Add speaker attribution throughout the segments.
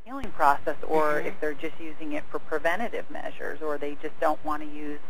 Speaker 1: healing process, or if they're just using it for preventative measures, or they just don't want to use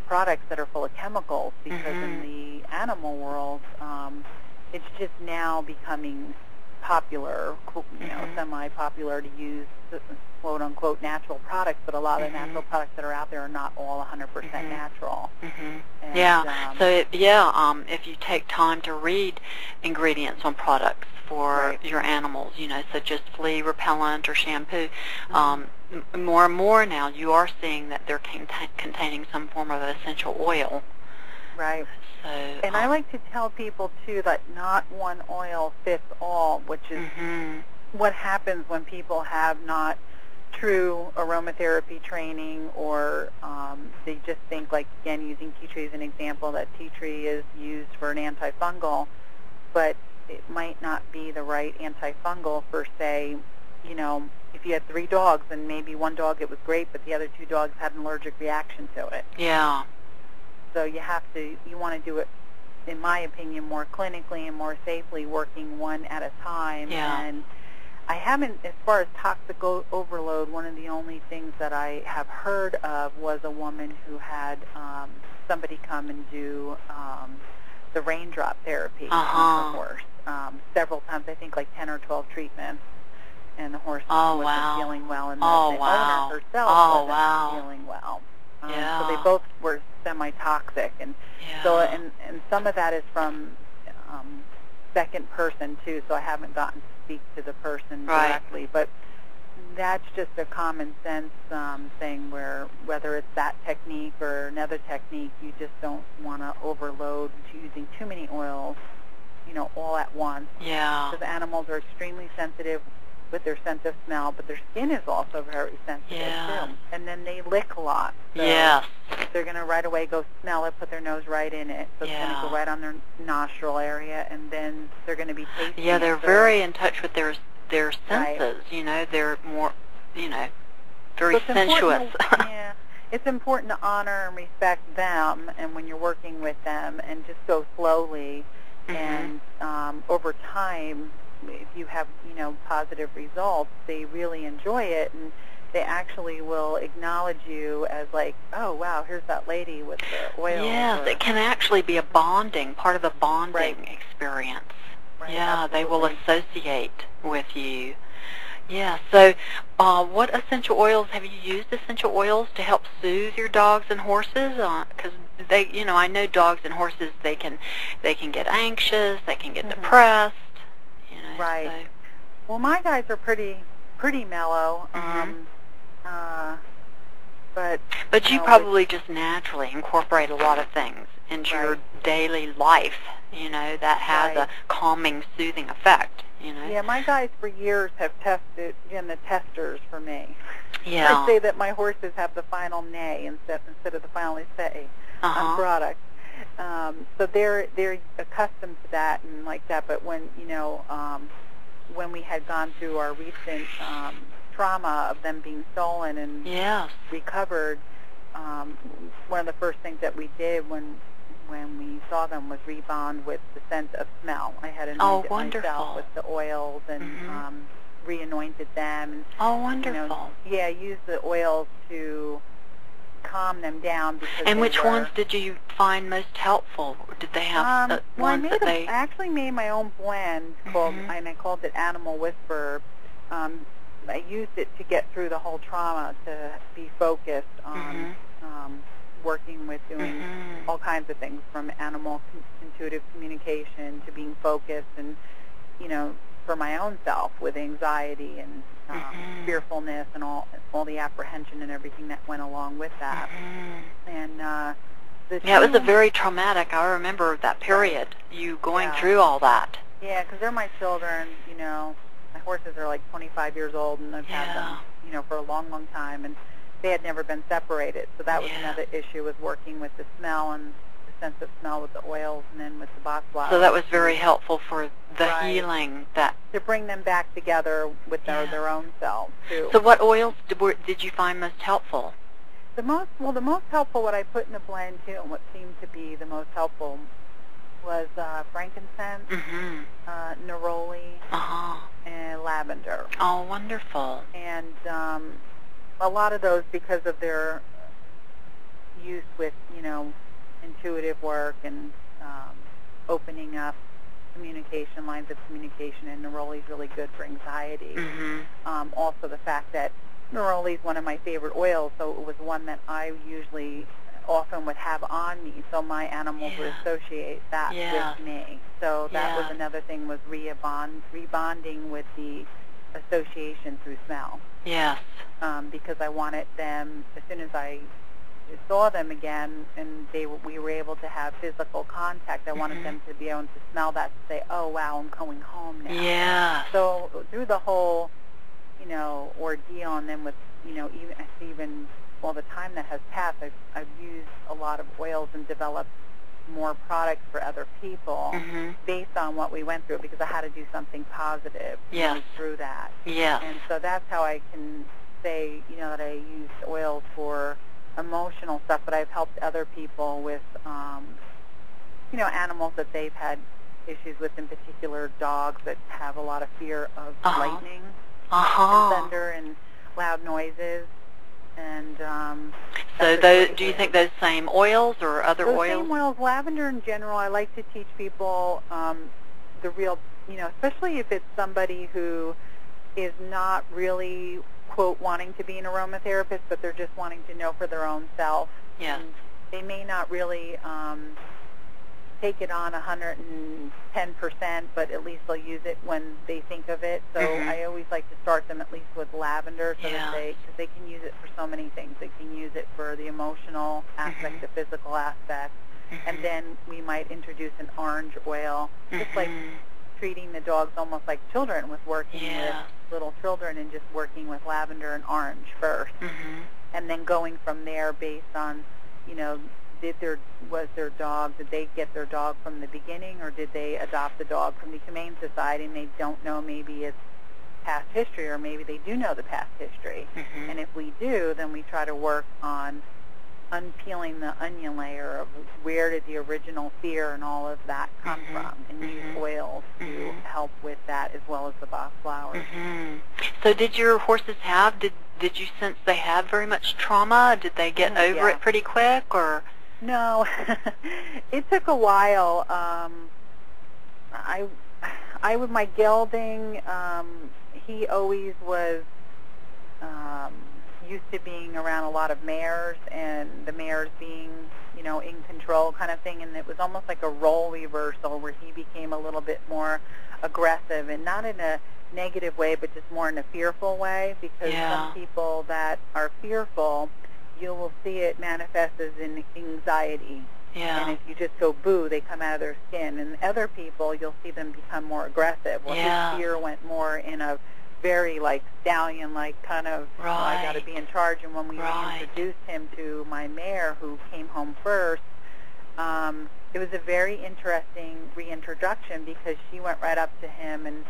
Speaker 1: products that are full of chemicals, because in the animal world, it's just now becoming popular, semi-popular to use quote-unquote natural products, but a lot of the natural products that are out there are not all 100% natural. And,
Speaker 2: if you take time to read ingredients on products for your animals, such as flea repellent or shampoo, more and more now you are seeing that they're containing some form of essential oil.
Speaker 1: Right.
Speaker 2: So,
Speaker 1: and I like to tell people, too, that not one oil fits all, which is what happens when people have not true aromatherapy training, or they just think, like, again, using tea tree as an example, that tea tree is used for an antifungal, but it might not be the right antifungal for, say, if you had 3 dogs and maybe one dog it was great, but the other 2 dogs had an allergic reaction to it.
Speaker 2: Yeah.
Speaker 1: So you want to do it, in my opinion, more clinically and more safely, working one at a time.
Speaker 2: Yeah.
Speaker 1: And I haven't, as far as toxic overload, one of the only things that I have heard of was a woman who had somebody come and do the raindrop therapy on the horse several times, I think like 10 or 12 treatments, and the horse wasn't feeling well, and the owner herself wasn't feeling well. So they both were semi-toxic, and so and some of that is from second person too. So I haven't gotten to speak to the person directly, but that's just a common sense thing, where whether it's that technique or another technique, you just don't want to overload using too many oils, all at once.
Speaker 2: Yeah.
Speaker 1: Because animals are extremely sensitive with their sense of smell, but their skin is also very sensitive too. And then they lick a lot. So they're going to right away go smell it, put their nose right in it. So it's going to go right on their nostril area, and then they're going to be tasting
Speaker 2: it. They're very in touch with their senses. They're more, very sensuous.
Speaker 1: It's important to honor and respect them, and when you're working with them, and just go slowly. And over time, if you have, positive results, they really enjoy it, and they actually will acknowledge you as like, oh, wow, here's that lady with the oil.
Speaker 2: Yes, it can actually be a part of the bonding experience. They will associate with you. Yeah, so what essential oils, have you used essential oils to help soothe your dogs and horses? Because they, I know dogs and horses, they can get anxious, they can get depressed. So.
Speaker 1: Well, my guys are pretty mellow.
Speaker 2: But you probably just naturally incorporate a lot of things into your daily life, that has a calming, soothing effect,
Speaker 1: Yeah, my guys for years have tested, the testers for me.
Speaker 2: Yeah.
Speaker 1: I say that my horses have the final nay instead of the final say on product. So they're accustomed to that and like that. But when when we had gone through our recent trauma of them being stolen and recovered, one of the first things that we did when we saw them was rebond with the scent of smell. I had anointed myself with the oils and re-anointed them. And,
Speaker 2: wonderful.
Speaker 1: Use the oils to calm them down.
Speaker 2: And which ones did you find most helpful? Did they have ones that
Speaker 1: I actually made my own blend called, and I called it Animal Whisperer. I used it to get through the whole trauma, to be focused on working with doing all kinds of things, from animal intuitive communication to being focused, and for my own self with anxiety and fearfulness and all the apprehension and everything that went along with that. And it
Speaker 2: was a very traumatic. I remember that period. You going through all that.
Speaker 1: Yeah, because they're my children. My horses are like 25 years old, and I've had them, for a long, long time, and they had never been separated. So that was another issue, with working with the smell and the sense of smell with the oils, and then with the box flowers.
Speaker 2: So that was very helpful for the healing.
Speaker 1: To bring them back together with their own selves too.
Speaker 2: So what oils did you find most helpful?
Speaker 1: The most helpful, what I put in the blend too, and what seemed to be the most helpful, was frankincense, neroli, and lavender.
Speaker 2: Oh, wonderful.
Speaker 1: And a lot of those, because of their use with, intuitive work and opening up communication, lines of communication, and neroli is really good for anxiety. Also the fact that neroli is one of my favorite oils, so it was one that I usually often would have on me, so my animals would associate that with me. So that was another thing, was rebonding with the association through smell.
Speaker 2: Yes.
Speaker 1: Because I wanted them, as soon as I saw them again and we were able to have physical contact, I wanted them to be able to smell that, to say, oh, wow, I'm going home now.
Speaker 2: Yeah.
Speaker 1: So through the whole, ordeal, and then with, even all the time that has passed, I've used a lot of oils and developed more products for other people based on what we went through, because I had to do something positive through that.
Speaker 2: Yes.
Speaker 1: And so that's how I can say, that I used oils for emotional stuff, but I've helped other people with, animals that they've had issues with, in particular dogs that have a lot of fear of lightning and thunder and loud noises. And
Speaker 2: so do you think those same oils or other oils?
Speaker 1: Same oils, lavender in general. I like to teach people the real, especially if it's somebody who is not really, quote, wanting to be an aromatherapist, but they're just wanting to know for their own self.
Speaker 2: Yes.
Speaker 1: And they may not really take it on 110%, but at least they'll use it when they think of it. So I always like to start them at least with lavender, so that because they can use it for so many things. They can use it for the emotional aspect, the physical aspect, and then we might introduce an orange oil, just like treating the dogs almost like children, with working with little children and just working with lavender and orange first, and then going from there based on, did their dog, did they get their dog from the beginning, or did they adopt the dog from the Humane Society and they don't know maybe its past history, or maybe they do know the past history. And if we do, then we try to work on unpeeling the onion layer of where did the original fear and all of that come from, and use oils to help with that, as well as the Bach flowers.
Speaker 2: So did your horses have, did you sense they have very much trauma? Did they get over it pretty quick, or?
Speaker 1: No, it took a while. I with my gelding, he always was used to being around a lot of mares, and the mares being, in control kind of thing, and it was almost like a role reversal where he became a little bit more aggressive, and not in a negative way, but just more in a fearful way, because some people that are fearful, you will see it manifest as in anxiety. And if you just go boo, they come out of their skin. And other people, you'll see them become more aggressive. Well, his fear went more in a very, stallion-like kind of, I got to be in charge. And when we introduced him to my mare, who came home first, it was a very interesting reintroduction, because she went right up to him and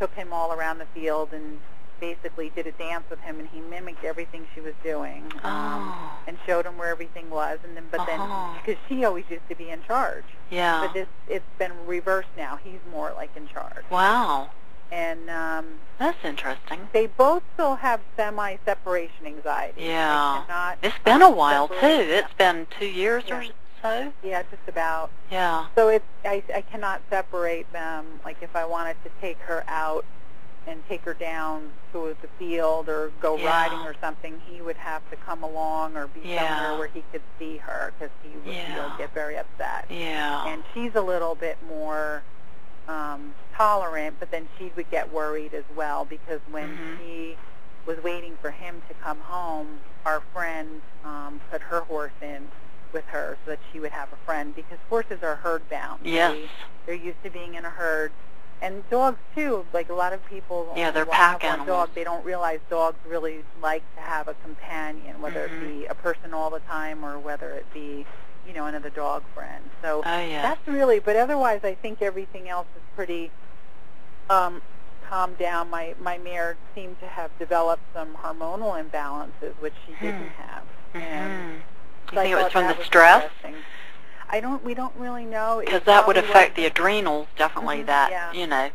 Speaker 1: took him all around the field and basically did a dance with him, and he mimicked everything she was doing, and showed him where everything was. And then, because she always used to be in charge, but it's been reversed now. He's more in charge.
Speaker 2: Wow.
Speaker 1: And
Speaker 2: that's interesting.
Speaker 1: They both still have semi-separation anxiety.
Speaker 2: Yeah. It's been a while too. It's been 2 years or so. Yeah,
Speaker 1: just about.
Speaker 2: Yeah.
Speaker 1: So I cannot separate them. Like if I wanted to take her out and take her down to the field or go riding or something, he would have to come along or be somewhere where he could see her, because he would get very upset. And she's a little bit more tolerant, but then she would get worried as well, because when she was waiting for him to come home, our friend put her horse in with her so that she would have a friend, because horses are herd bound. They're used to being in a herd. And dogs too, a lot of people
Speaker 2: they're pack animals.
Speaker 1: Dog, they don't realize dogs really like to have a companion, whether it be a person all the time or whether it be, another dog friend. So that's really, but otherwise I think everything else is pretty calmed down. My mare seemed to have developed some hormonal imbalances, which she didn't have. And
Speaker 2: you think it was from the stress?
Speaker 1: We don't really know.
Speaker 2: Because that would affect the adrenals, definitely,
Speaker 1: yeah.
Speaker 2: you know.